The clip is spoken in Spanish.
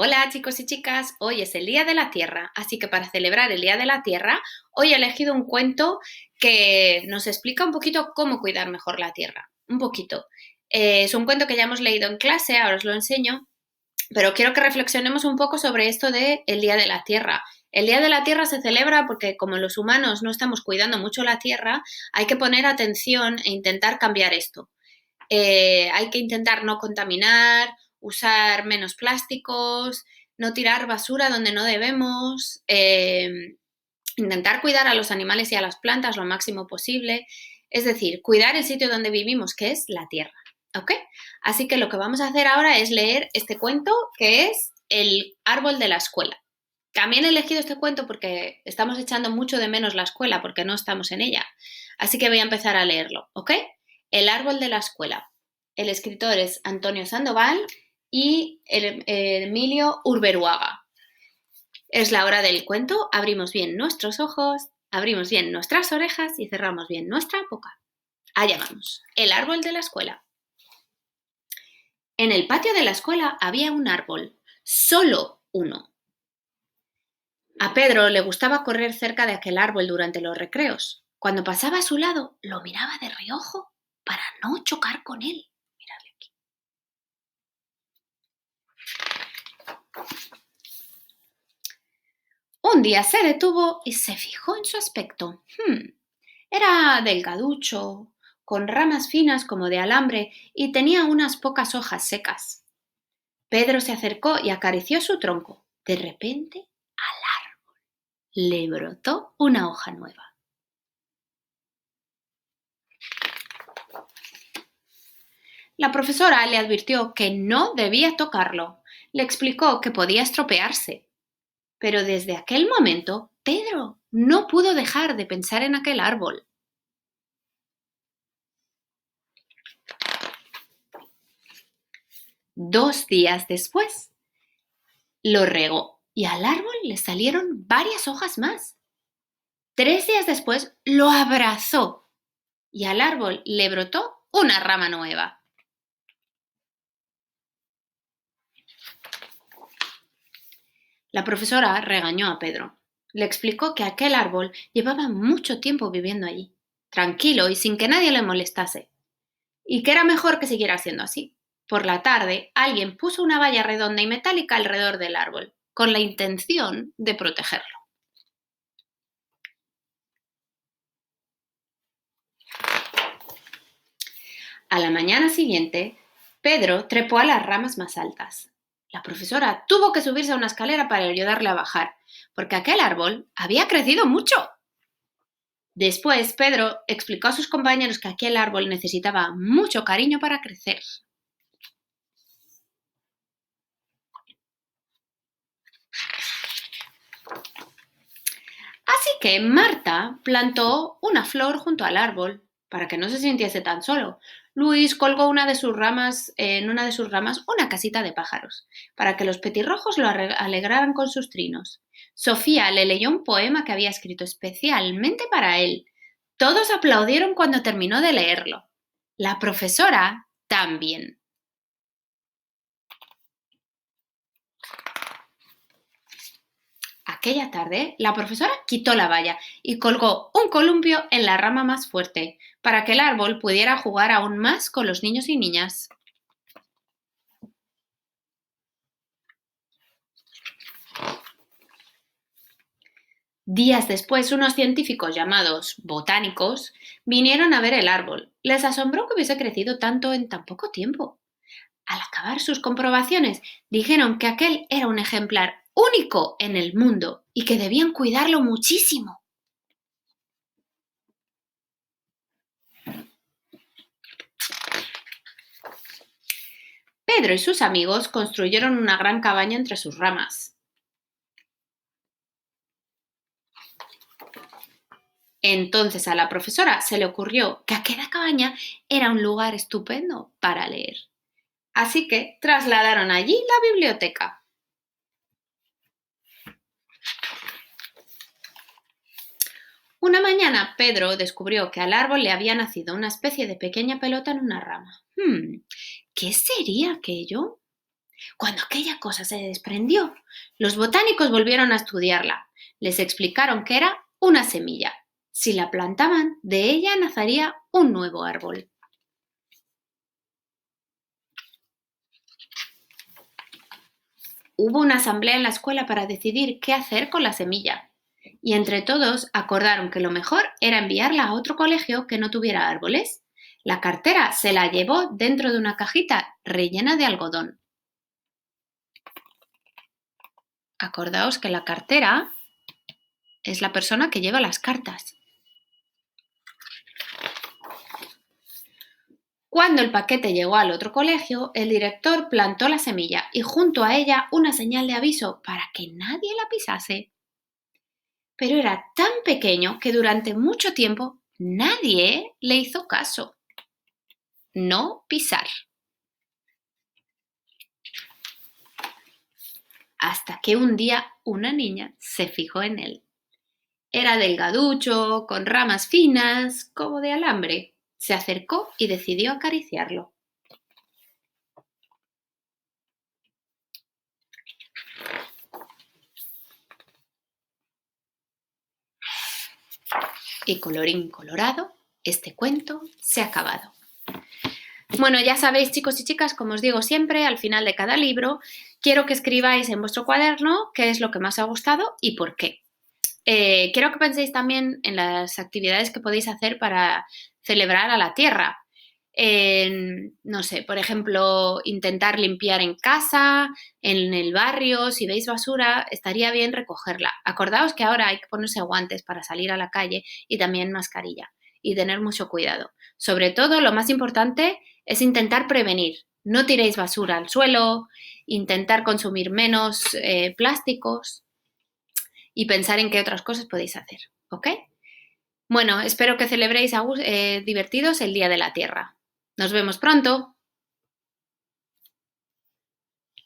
Hola chicos y chicas, hoy es el Día de la Tierra, así que para celebrar el Día de la Tierra, hoy he elegido un cuento que nos explica un poquito cómo cuidar mejor la Tierra. Un poquito. Es un cuento que ya hemos leído en clase, ahora os lo enseño, pero quiero que reflexionemos un poco sobre esto de el Día de la Tierra. El Día de la Tierra se celebra porque como los humanos no estamos cuidando mucho la Tierra, hay que poner atención e intentar cambiar esto. Hay que intentar no contaminar, usar menos plásticos, no tirar basura donde no debemos, intentar cuidar a los animales y a las plantas lo máximo posible, es decir, cuidar el sitio donde vivimos, que es la tierra. ¿Ok? Así que lo que vamos a hacer ahora es leer este cuento que es El árbol de la escuela. También he elegido este cuento porque estamos echando mucho de menos la escuela porque no estamos en ella. Así que voy a empezar a leerlo, ¿ok? El árbol de la escuela. El escritor es Antonio Sandoval y Emilio Urberuaga. Es la hora del cuento, abrimos bien nuestros ojos, abrimos bien nuestras orejas y cerramos bien nuestra boca. Allá vamos. El árbol de la escuela. En el patio de la escuela había un árbol, solo uno. A Pedro le gustaba correr cerca de aquel árbol durante los recreos. Cuando pasaba a su lado, lo miraba de reojo para no chocar con él. Miradle aquí. Un día se detuvo y se fijó en su aspecto. Era delgaducho, con ramas finas como de alambre y tenía unas pocas hojas secas. Pedro se acercó y acarició su tronco. De repente, al árbol le brotó una hoja nueva. La profesora le advirtió que no debía tocarlo. Le explicó que podía estropearse. Pero desde aquel momento, Pedro no pudo dejar de pensar en aquel árbol. 2 días después, lo regó y al árbol le salieron varias hojas más. 3 días después, lo abrazó y al árbol le brotó una rama nueva. La profesora regañó a Pedro. Le explicó que aquel árbol llevaba mucho tiempo viviendo allí, tranquilo y sin que nadie le molestase, y que era mejor que siguiera siendo así. Por la tarde, alguien puso una valla redonda y metálica alrededor del árbol, con la intención de protegerlo. A la mañana siguiente, Pedro trepó a las ramas más altas. La profesora tuvo que subirse a una escalera para ayudarle a bajar, porque aquel árbol había crecido mucho. Después, Pedro explicó a sus compañeros que aquel árbol necesitaba mucho cariño para crecer. Así que Marta plantó una flor junto al árbol para que no se sintiese tan solo. Luis colgó en una de sus ramas una casita de pájaros para que los petirrojos lo alegraran con sus trinos. Sofía le leyó un poema que había escrito especialmente para él. Todos aplaudieron cuando terminó de leerlo. La profesora también. Aquella tarde, la profesora quitó la valla y colgó un columpio en la rama más fuerte, para que el árbol pudiera jugar aún más con los niños y niñas. Días después, unos científicos llamados botánicos vinieron a ver el árbol. Les asombró que hubiese crecido tanto en tan poco tiempo. Al acabar sus comprobaciones, dijeron que aquel era un ejemplar único en el mundo y que debían cuidarlo muchísimo. Pedro y sus amigos construyeron una gran cabaña entre sus ramas. Entonces a la profesora se le ocurrió que aquella cabaña era un lugar estupendo para leer. Así que trasladaron allí la biblioteca. Una mañana Pedro descubrió que al árbol le había nacido una especie de pequeña pelota en una rama. ¿Qué sería aquello? Cuando aquella cosa se desprendió, los botánicos volvieron a estudiarla. Les explicaron que era una semilla. Si la plantaban, de ella nacería un nuevo árbol. Hubo una asamblea en la escuela para decidir qué hacer con la semilla. Y entre todos acordaron que lo mejor era enviarla a otro colegio que no tuviera árboles. La cartera se la llevó dentro de una cajita rellena de algodón. Acordaos que la cartera es la persona que lleva las cartas. Cuando el paquete llegó al otro colegio, el director plantó la semilla y junto a ella una señal de aviso para que nadie la pisase. Pero era tan pequeño que durante mucho tiempo nadie le hizo caso. No pisar. Hasta que un día una niña se fijó en él. Era delgaducho, con ramas finas, como de alambre. Se acercó y decidió acariciarlo. Y colorín colorado, este cuento se ha acabado. Bueno, ya sabéis, chicos y chicas, como os digo siempre, al final de cada libro, quiero que escribáis en vuestro cuaderno qué es lo que más os ha gustado y por qué. Quiero que penséis también en las actividades que podéis hacer para celebrar a la Tierra. No sé, por ejemplo, intentar limpiar en casa, en el barrio, si veis basura, estaría bien recogerla. Acordaos que ahora hay que ponerse guantes para salir a la calle y también mascarilla y tener mucho cuidado. Sobre todo, lo más importante es intentar prevenir. No tiréis basura al suelo, intentar consumir menos plásticos y pensar en qué otras cosas podéis hacer, ¿ok? Bueno, espero que celebréis divertidos el Día de la Tierra. Nos vemos pronto.